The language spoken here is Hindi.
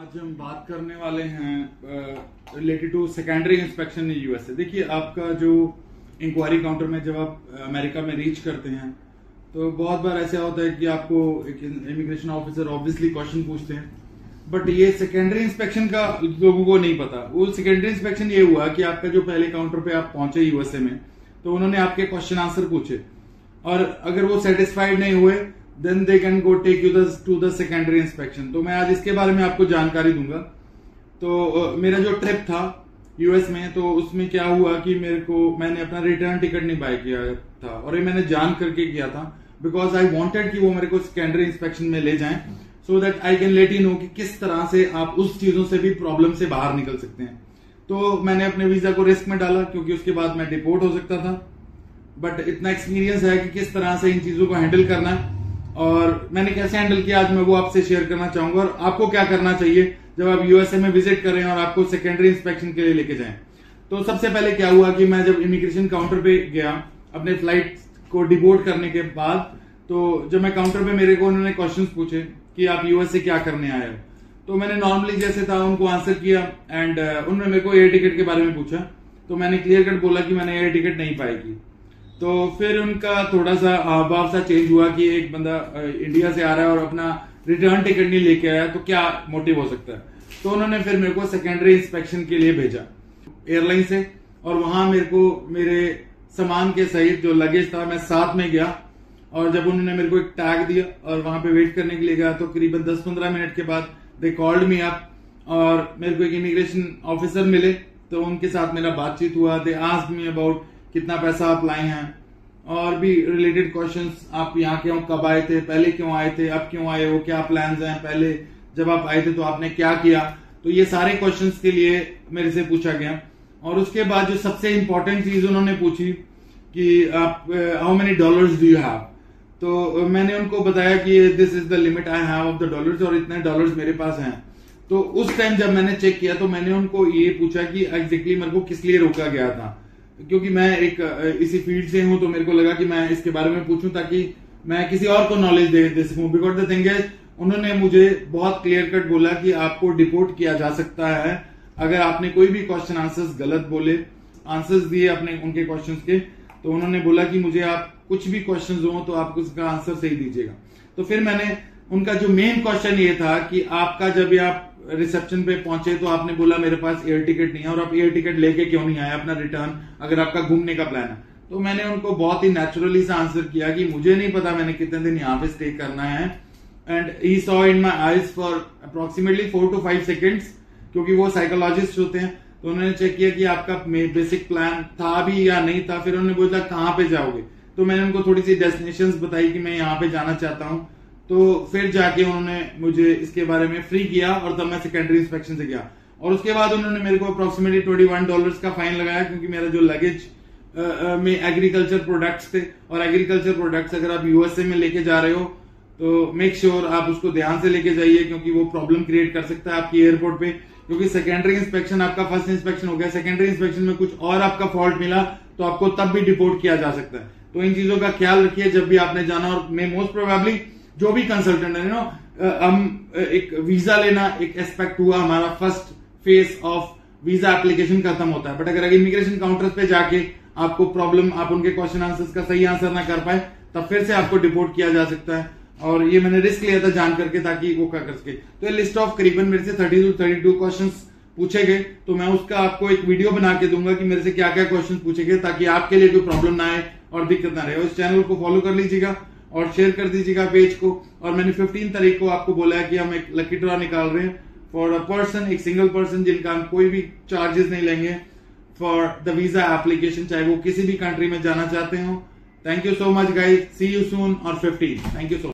आज हम बात करने वाले हैं related to secondary inspection in USA. देखिए, आपका जो इंक्वायरी काउंटर में जब आप अमेरिका में रीच करते हैं तो बहुत बार ऐसा होता है कि आपको एक इमिग्रेशन ऑफिसर ऑब्वियसली क्वेश्चन पूछते हैं, बट ये सेकेंडरी इंस्पेक्शन का लोगों को नहीं पता। वो सेकेंडरी इंस्पेक्शन ये हुआ कि आपका जो पहले काउंटर पे आप पहुंचे यूएसए में, तो उन्होंने आपके क्वेश्चन आंसर पूछे और अगर वो सेटिस्फाइड नहीं हुए then they can go take you to the secondary inspection. तो मैं आज इसके बारे में आपको जानकारी दूंगा। तो मेरा जो ट्रिप था यूएस में, तो उसमें क्या हुआ कि मैंने अपना रिटर्न टिकट नहीं बाय किया था और ये मैंने जान करके किया था बिकॉज आई वांटेड कि वो मेरे को सेकेंडरी इंस्पेक्शन में ले जाएं so that I can let you know कि किस तरह से आप उस चीजों से भी प्रॉब्लम से बाहर निकल सकते हैं। तो मैंने अपने वीजा को रिस्क में डाला क्योंकि उसके बाद मैं डिपोर्ट हो सकता था, बट इतना एक्सपीरियंस है कि किस तरह से इन चीजों को हैंडल करना है और मैंने कैसे हैंडल किया, आज मैं वो आपसे शेयर करना चाहूंगा। और आपको क्या करना चाहिए जब आप यूएसए में विजिट करें और आपको सेकेंडरी इंस्पेक्शन के लिए लेके जाएं। तो सबसे पहले क्या हुआ कि मैं जब इमिग्रेशन काउंटर पे गया अपने फ्लाइट को डिपोर्ट करने के बाद, तो जब मैं काउंटर पे मेरे को उन्होंने क्वेश्चंस पूछे कि आप यूएसए क्या करने आए हो, तो मैंने नॉर्मली जैसे था उनको आंसर किया एंड उन्होंने मेरे को एयर टिकट के बारे में पूछा, तो मैंने क्लियर कट बोला कि मैंने एयर टिकट नहीं पाएगी। तो फिर उनका थोड़ा सा भाव सा चेंज हुआ कि एक बंदा इंडिया से आ रहा है और अपना रिटर्न टिकट नहीं लेके आया तो क्या मोटिव हो सकता है। तो उन्होंने फिर मेरे को सेकेंडरी इंस्पेक्शन के लिए भेजा एयरलाइन से और वहां मेरे को मेरे सामान के सहित जो लगेज था मैं साथ में गया और जब उन्होंने मेरे को एक टैग दिया और वहां पे वेट करने के लिए गया तो करीबन 10-15 मिनट के बाद दे कॉल्ड मी अप और मेरे को एक इमिग्रेशन ऑफिसर मिले, तो उनके साथ मेरा बातचीत हुआ। दे आस्क्ड मी अबाउट कितना पैसा आप लाए हैं और भी रिलेटेड क्वेश्चंस, आप यहाँ क्यों, कब आए थे, पहले क्यों आए थे, अब क्यों आए हो, क्या प्लान्स हैं, पहले जब आप आए थे तो आपने क्या किया। तो ये सारे क्वेश्चंस के लिए मेरे से पूछा गया और उसके बाद जो सबसे इंपॉर्टेंट चीज उन्होंने पूछी कि आप how many dollars do you have, तो मैंने उनको बताया कि this is the limit I have of the dollars और इतने डॉलर्स मेरे पास हैं। तो उस टाइम जब मैंने चेक किया तो मैंने उनको ये पूछा कि एग्जैक्टली मेरे को किस लिए रोका गया था, क्योंकि मैं एक इसी फील्ड से हूं तो मेरे को लगा कि मैं इसके बारे में पूछूं ताकि मैं किसी और को नॉलेज दे सकूं। बिकॉज द थिंग इज, उन्होंने मुझे बहुत क्लियर कट बोला कि आपको डिपोर्ट किया जा सकता है अगर आपने कोई भी क्वेश्चन आंसर्स गलत बोले, आंसर्स दिए अपने उनके क्वेश्चंस के। तो उन्होंने बोला कि मुझे आप कुछ भी क्वेश्चन हो तो आप उसका आंसर सही दीजिएगा। तो फिर मैंने उनका जो मेन क्वेश्चन ये था कि आपका जब आप रिसेप्शन पे पहुंचे तो आपने बोला मेरे पास एयर टिकट नहीं है और आप एयर टिकट लेके क्यों नहीं आए अपना रिटर्न, अगर आपका घूमने का प्लान है। तो मैंने उनको बहुत ही नेचुरली सा आंसर किया कि मुझे नहीं पता मैंने कितने दिन यहाँ पे स्टे करना है and he saw in my eyes for approximately 4 to 5 seconds, क्योंकि वो साइकोलॉजिस्ट होते हैं। तो उन्होंने चेक किया कि आपका बेसिक प्लान था भी या नहीं था। फिर उन्होंने बोला कहाँ पे जाओगे, तो मैंने उनको थोड़ी सी डेस्टिनेशंस बताई कि मैं यहाँ पे जाना चाहता हूँ। तो फिर जाके उन्होंने मुझे इसके बारे में फ्री किया और तब मैं सेकेंडरी इंस्पेक्शन से गया और उसके बाद उन्होंने मेरे को अप्रोक्सीमेटली $21 का फाइन लगाया, क्योंकि मेरा जो लगेज में एग्रीकल्चर प्रोडक्ट्स थे और एग्रीकल्चर प्रोडक्ट्स अगर आप यूएसए में लेके जा रहे हो तो मेक श्योर आप उसको ध्यान से लेके जाइए, क्योंकि वो प्रॉब्लम क्रिएट कर सकता है आपकी एयरपोर्ट पे। क्योंकि सेकेंडरी इंस्पेक्शन आपका फर्स्ट इंस्पेक्शन हो गया, सेकेंडरी इंस्पेक्शन में कुछ और आपका फॉल्ट मिला तो आपको तब भी डिपोर्ट किया जा सकता है। तो इन चीजों का ख्याल रखिए जब भी आपने जाना। और मैं मोस्ट प्रोबेबली जो भी कंसल्टेंट है हम एक वीजा लेना एक एस्पेक्ट हुआ, हमारा first phase of visa application खत्म होता है, बट अगर इमिग्रेशन काउंटर पे जाके आपको प्रॉब्लम, आप उनके क्वेश्चन आंसर्स का सही आंसर ना कर पाए तब फिर से आपको डिपोर्ट किया जा सकता है। और ये मैंने रिस्क लिया था जान करके ताकि वो क्या कर सके। तो ये लिस्ट ऑफ करीबन मेरे से 30 to 32 क्वेश्चन पूछे गए, तो मैं उसका आपको एक वीडियो बना के दूंगा कि मेरे से क्या क्या क्वेश्चन पूछे गए ताकि आपके लिए कोई प्रॉब्लम ना आए और दिक्कत ना रहे। उस चैनल को फॉलो कर लीजिएगा और शेयर कर दीजिएगा पेज को। और मैंने 15 तारीख को आपको बोला है कि हम एक लकी ड्रॉ निकाल रहे हैं फॉर अ पर्सन, एक सिंगल पर्सन जिनका हम कोई भी चार्जेस नहीं लेंगे फॉर द वीजा एप्लीकेशन, चाहे वो किसी भी कंट्री में जाना चाहते हो। Thank you so much guys, see you soon और 15। Thank you so much.